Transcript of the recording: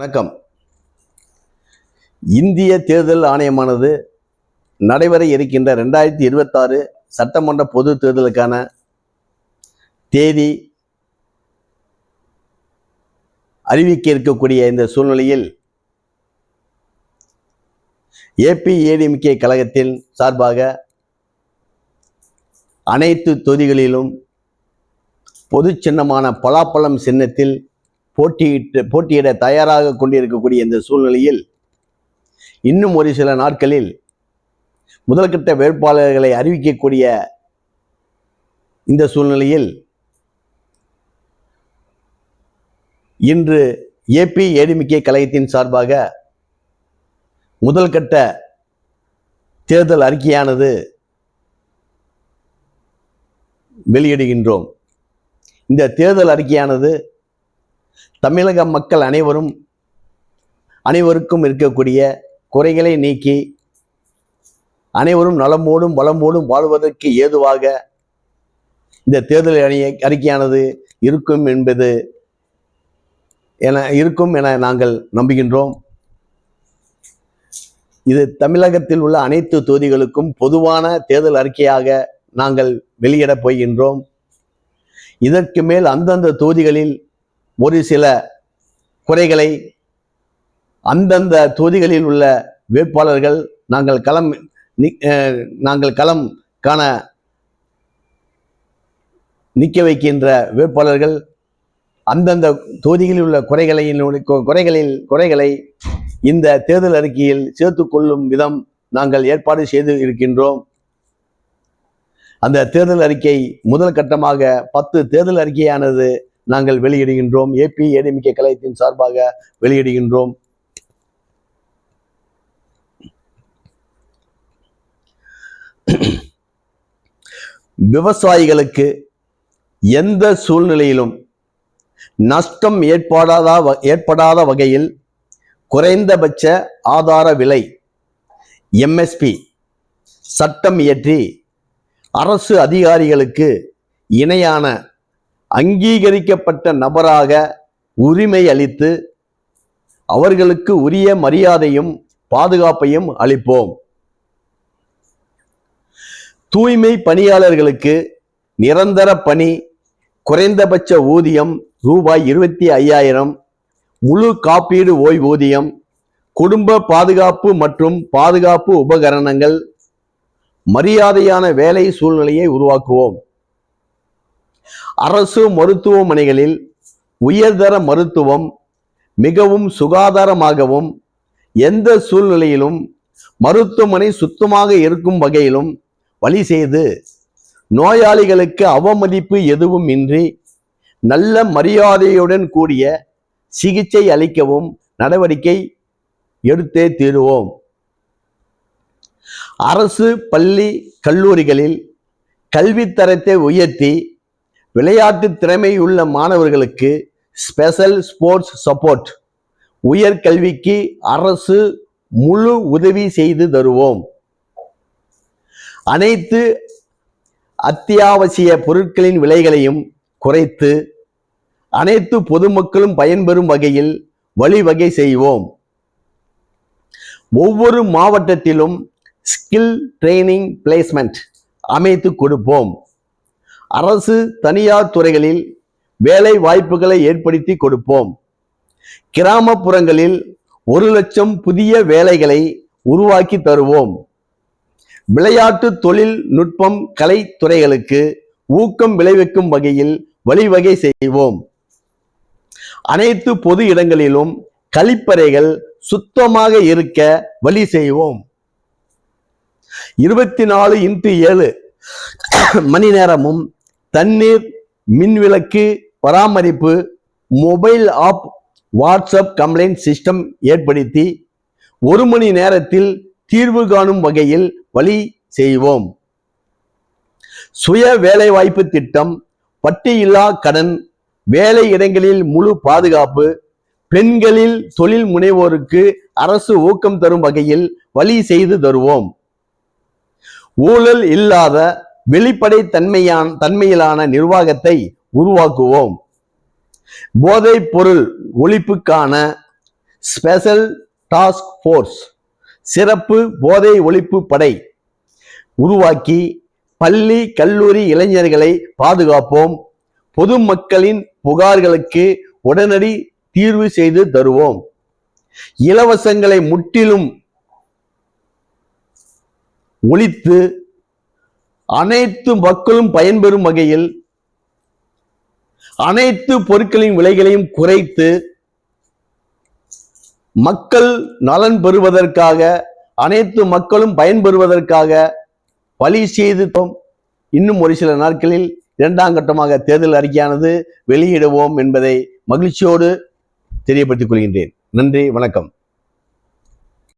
வணக்கம். இந்திய தேர்தல் ஆணையமானது நடைபெற இருக்கின்ற 2026 சட்டமன்ற பொது தேர்தலுக்கான தேதி அறிவிக்க இருக்கக்கூடிய இந்த சூழ்நிலையில் ஏடிஎம்கே கழகத்தின் சார்பாக அனைத்து தொகுதிகளிலும் பொது சின்னமான பலாப்பழம் சின்னத்தில் போட்டியிட தயாராக கொண்டிருக்கக்கூடிய இந்த சூழ்நிலையில் இன்னும் ஒரு சில நாட்களில் முதல்கட்ட வேட்பாளர்களை அறிவிக்கக்கூடிய இந்த சூழ்நிலையில் இன்று ஏடிஎம்கே கழகத்தின் சார்பாக முதல்கட்ட தேர்தல் அறிக்கையானது வெளியிடுகின்றோம். இந்த தேர்தல் அறிக்கையானது தமிழக மக்கள் அனைவருக்கும் இருக்கக்கூடிய குறைகளை நீக்கி அனைவரும் நலமோடும் வளமோடும் வாழ்வதற்கு ஏதுவாக இந்த தேர்தல் அறிக்கையானது இருக்கும் என நாங்கள் நம்புகின்றோம். இது தமிழகத்தில் உள்ள அனைத்து தொகுதிகளுக்கும் பொதுவான தேர்தல் அறிக்கையாக நாங்கள் வெளியிடப் போகின்றோம். இதற்கு மேல் அந்தந்த தொகுதிகளில் ஒரு சில குறைகளை அந்தந்த தொகுதிகளில் உள்ள வேட்பாளர்கள் நாங்கள் களம் காண நிற்க வைக்கின்ற வேட்பாளர்கள் அந்தந்த தொகுதிகளில் உள்ள குறைகளை இந்த தேர்தல் அறிக்கையில் சேர்த்துக் கொள்ளும் விதம் நாங்கள் ஏற்பாடு செய்து இருக்கின்றோம். அந்த தேர்தல் அறிக்கை முதல் கட்டமாக 10 தேர்தல் அறிக்கையானது நாங்கள் வெளியிடுகின்றோம். ஏடிஎம்கே கழகத்தின் சார்பாக வெளியிடுகின்றோம். விவசாயிகளுக்கு எந்த சூழ்நிலையிலும் நஷ்டம் ஏற்படாத வகையில் குறைந்தபட்ச ஆதார விலை MSP சட்டம் இயற்றி அரசு அதிகாரிகளுக்கு இணையான அங்கீகரிக்கப்பட்ட நபராக உரிமை அளித்து அவர்களுக்கு உரிய மரியாதையும் பாதுகாப்பையும் அளிப்போம். தூய்மை பணியாளர்களுக்கு நிரந்தர பணி, குறைந்தபட்ச ஊதியம் ரூபாய் 25,000, முழு காப்பீடு ஓய்வூதியம், குடும்ப பாதுகாப்பு மற்றும் பாதுகாப்பு உபகரணங்கள், மரியாதையான வேலை சூழ்நிலையை உருவாக்குவோம். அரசு மருத்துவமனைகளில் உயர்தர மருத்துவம் மிகவும் சுகாதாரமாகவும் எந்த சூழ்நிலையிலும் மருத்துவமனை சுத்தமாக இருக்கும் வகையிலும் வழி செய்து நோயாளிகளுக்கு அவமதிப்பு எதுவும் இன்றி நல்ல மரியாதையுடன் கூடிய சிகிச்சை அளிக்கவும் நடவடிக்கை எடுத்தே தீருவோம். அரசு பள்ளி கல்லூரிகளில் கல்வித்தரத்தை உயர்த்தி விளையாட்டு திறமையுள்ள மாணவர்களுக்கு ஸ்பெஷல் ஸ்போர்ட்ஸ் சப்போர்ட், உயர்கல்விக்கு அரசு முழு உதவி செய்து தருவோம். அனைத்து அத்தியாவசிய பொருட்களின் விலைகளையும் குறைத்து அனைத்து பொதுமக்களும் பயன்பெறும் வகையில் வழிவகை செய்வோம். ஒவ்வொரு மாவட்டத்திலும் ஸ்கில் ட்ரைனிங் பிளேஸ்மெண்ட் அமைத்து கொடுப்போம். அரசு தனியார் துறைகளில் வேலை வாய்ப்புகளை ஏற்படுத்தி கொடுப்போம். கிராமப்புறங்களில் 1,00,000 புதிய வேலைகளை உருவாக்கி தருவோம். விளையாட்டு தொழில்நுட்பம் கலைத்துறைகளுக்கு ஊக்கம் விளைவிக்கும் வகையில் வழிவகை செய்வோம். அனைத்து பொது இடங்களிலும் கழிப்பறைகள் சுத்தமாக இருக்க வழி செய்வோம். 24x7 மணி நேரமும் தண்ணீர், மின்விளக்கு பராமரிப்பு, mobile app, WhatsApp complaint system ஏற்படுத்தி 1 மணி நேரத்தில் தீர்வு காணும் வகையில் வழி செய்வோம். சுய வேலைவாய்ப்பு திட்டம், வட்டியில்லா கடன், வேலை இடங்களில் முழு பாதுகாப்பு, பெண்களில் தொழில் முனைவோருக்கு அரசு ஊக்கம் தரும் வகையில் வழி செய்து தருவோம். ஊழல் இல்லாத வெளிப்படை தன்மையிலான நிர்வாகத்தை உருவாக்குவோம். போதைப் பொருள் ஒழிப்புக்கான ஸ்பெஷல் டாஸ்க் ஃபோர்ஸ் சிறப்பு போதை ஒழிப்பு படை உருவாக்கி பள்ளி கல்லூரி இளைஞர்களை பாதுகாப்போம். பொதுமக்களின் புகார்களுக்கு உடனடி தீர்வு செய்து தருவோம். இலவசங்களை முற்றிலும் ஒழித்து அனைத்து மக்களும் பயன்பெறும் வகையில் அனைத்து பொருட்களின் விலைகளையும் குறைத்து மக்கள் நலன் பெறுவதற்காக, அனைத்து மக்களும் பயன்பெறுவதற்காக வழி செய்து இன்னும் ஒரு சில நாட்களில் இரண்டாம் கட்டமாக தேர்தல் அறிக்கையானது வெளியிடுவோம் என்பதை மகிழ்ச்சியோடு தெரியப்படுத்திக் கொள்கின்றேன். நன்றி, வணக்கம்.